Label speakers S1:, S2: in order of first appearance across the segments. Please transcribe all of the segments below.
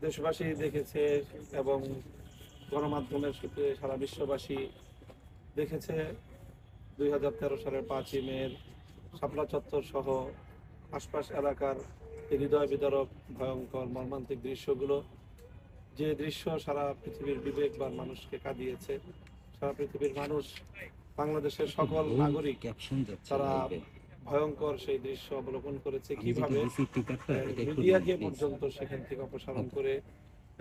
S1: দেশবাসী দেখেছে এবং গণমাধ্যমের সূত্রে সারা বিশ্ববাসী দেখেছে 2013 সালের 5ই মের শাপলা চত্বর সহ আশপাশ এলাকার হৃদয় বিদারক ভয়ঙ্কর মর্মান্তিক দৃশ্যগুলো, যে দৃশ্য সারা পৃথিবীর বিবেকবান মানুষকে কাঁদিয়েছে। সারা পৃথিবীর মানুষ, বাংলাদেশের সকল নাগরিক, তারা ভয়ঙ্কর সেই দৃশ্য অবলোকন করেছে। কিভাবে মিডিয়াকে পর্যন্ত সেখান থেকে অপসারণ করে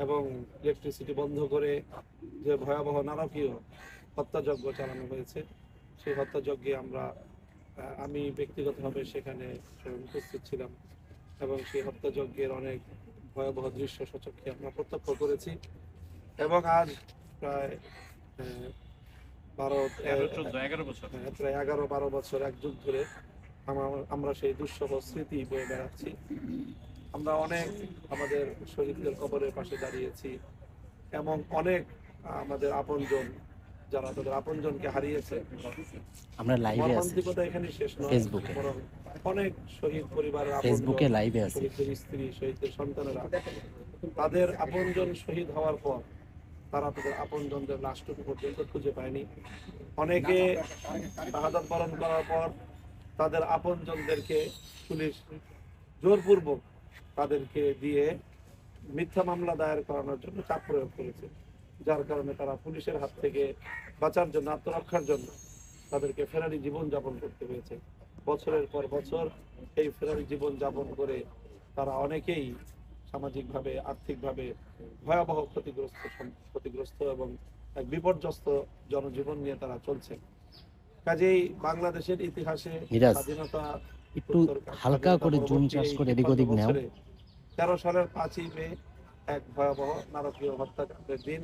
S1: এবং ইলেকট্রিসিটি বন্ধ করে যে ভয়াবহ নারকীয় হত্যাযজ্ঞ চালানো হয়েছে, সেই হত্যাযজ্ঞে আমি ব্যক্তিগতভাবে সেখানে উপস্থিত ছিলাম এবং সেই হত্যাযজ্ঞের অনেক ভয়াবহ দৃশ্য সচক্ষে আমরা প্রত্যক্ষ করেছি। এবং আজ প্রায় 11-12 বছর, এক যুগ ধরে আমরা সেই দুঃসহ স্মৃতি বয়ে বেড়াচ্ছি। আমরা অনেক আমাদের শহীদদের কবরের পাশে দাঁড়িয়েছি এবং অনেক আমাদের আপনজন, যারা তাদের আপনজনকে হারিয়েছে,
S2: আমরা লাইভে আছি
S1: মর্মান্তিকতা এখানে শেষ নয়,
S2: ফেসবুকে,
S1: বরং অনেক শহীদ পরিবারের
S2: ফেসবুকে লাইভে আছি।
S1: শহীদদের স্ত্রী, শহীদদের সন্তানেরা তাদের আপনজন শহীদ হওয়ার পর তারা তাদের আপনজনদের লাশটুকু পর্যন্ত খুঁজে পায়নি। অনেকে শাহাদাত বরণ করার পর তাদের আপনজনদেরকে পুলিশ জোরপূর্বক তাদেরকে দিয়ে মিথ্যা মামলা দায়ের করানোর জন্য চাপ প্রয়োগ করেছে, যার কারণে তারা পুলিশের হাত থেকে বাঁচার জন্য, আত্মরক্ষার জন্য তাদেরকে ফেরারি জীবন যাপন করতে হয়েছে। বছরের পর বছর এই ফেরারি জীবন যাপন করে তারা অনেকেই সামাজিকভাবে, আর্থিকভাবে ভয়াবহ ক্ষতিগ্রস্ত এবং এক বিপর্যস্ত জনজীবন নিয়ে তারা চলছে। কাজেই বাংলাদেশের ইতিহাসে স্বাধীনতা
S2: একটু হালকা করে জুম চাষ করে এদিক ওদিক নাও।
S1: 13 সালের 5ই মে এক ভয়াবহ নারকীয় হত্যাকাণ্ডের দিন।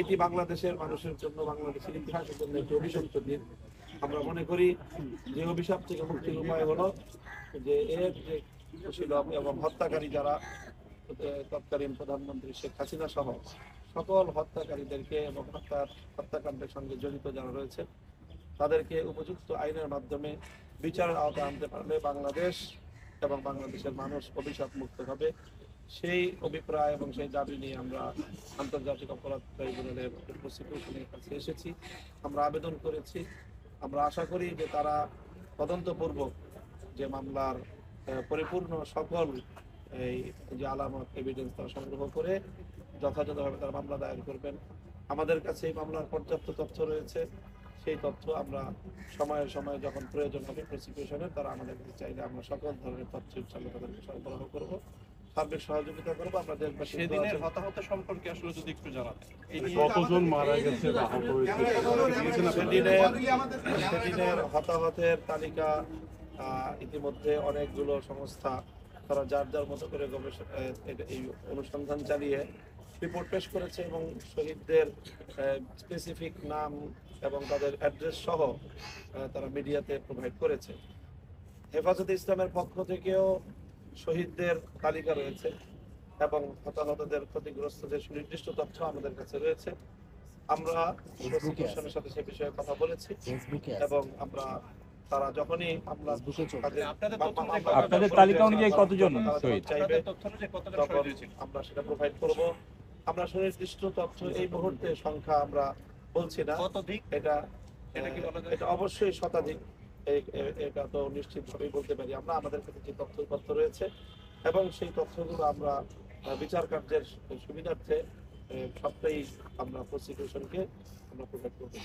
S1: এটি বাংলাদেশের মানুষের জন্য, বাংলাদেশের ইতিহাসের জন্য একটি অভিশপ্ত দিন। আমরা মনে করি যে অভিশাপ থেকে মুক্তির উপায় হলো যে এর যে কুশীলব এবং হত্যাকারী যারা, তৎকালীন প্রধানমন্ত্রী শেখ হাসিনা সহ সকল হত্যাকারীদেরকে এবং হত্যাকাণ্ডের সঙ্গে জড়িত যারা রয়েছে তাদেরকে উপযুক্ত আইনের মাধ্যমে বিচারের আওতায় আনতে পারলে বাংলাদেশ এবং বাংলাদেশের মানুষ অভিশাপ মুক্ত হবে। সেই অভিপ্রায় এবং সেই দাবি নিয়ে আমরা আন্তর্জাতিক অপরাধ ট্রাইব্যুনালের প্রসিকিউশনের কাছে এসেছি, আমরা আবেদন করেছি। আমরা আশা করি যে তারা তদন্তপূর্বক যে মামলার পরিপূর্ণ সকল এই যে আলামত, এভিডেন্স তারা সংগ্রহ করে যথাযথভাবে তারা মামলা দায়ের করবেন। আমাদের কাছে এই মামলার পর্যাপ্ত তথ্য রয়েছে, সেই তথ্য আমরা সময়ে সময়ে যখন প্রয়োজন হবে প্রসিকিউশনের, তারা আমাদের কাছে চাইলে আমরা সকল ধরনের তথ্য ইনশাআল্লাহ তাদেরকে সরবরাহ করব, সার্বিক সহযোগিতা করবো। আমরা দেশবাসী
S3: সেদিনের হতাহত সম্পর্কে আসলে যদি একটু জানাতেন,
S4: কতজন মারা গেছে বা আহত হয়েছে?
S1: সেদিনের হতাহতের তালিকা ইতিমধ্যে অনেকগুলো সংস্থা তারা যার যার মতো করে এই অনুসন্ধান চালিয়ে রিপোর্ট পেশ করেছে এবং শহীদদের স্পেসিফিক নাম এবং তাদের অ্যাড্রেস সহ তারা মিডিয়াতে প্রোভাইড করেছে। হেফাজতে ইসলামের পক্ষ থেকেও শহীদদের তালিকা রয়েছে এবং হতাহতদের, ক্ষতিগ্রস্তদের সুনির্দিষ্ট তথ্য আমাদের কাছে রয়েছে। আমরা প্রসিকিউশনের সাথে সে বিষয়ে কথা বলেছি এবং আমরা তারা যখনই
S3: আপনাদের তালিকা অনুযায়ী কতজন
S1: চাইবে আমরা সেটা প্রোভাইড করব। আমরা সুনির্দিষ্ট তথ্য এই মুহূর্তে সংখ্যা আমরা বলছি না, এটা অবশ্যই শতাধিক, এটা তো নিশ্চিতভাবেই বলতে পারি আমরা। আমাদের কাছে যে তথ্য রয়েছে এবং সেই তথ্যগুলো আমরা বিচার কার্যের সুবিধার্থে সবটাই আমরা প্রসিকিউশনকে আমরা প্রোভাইড করবো।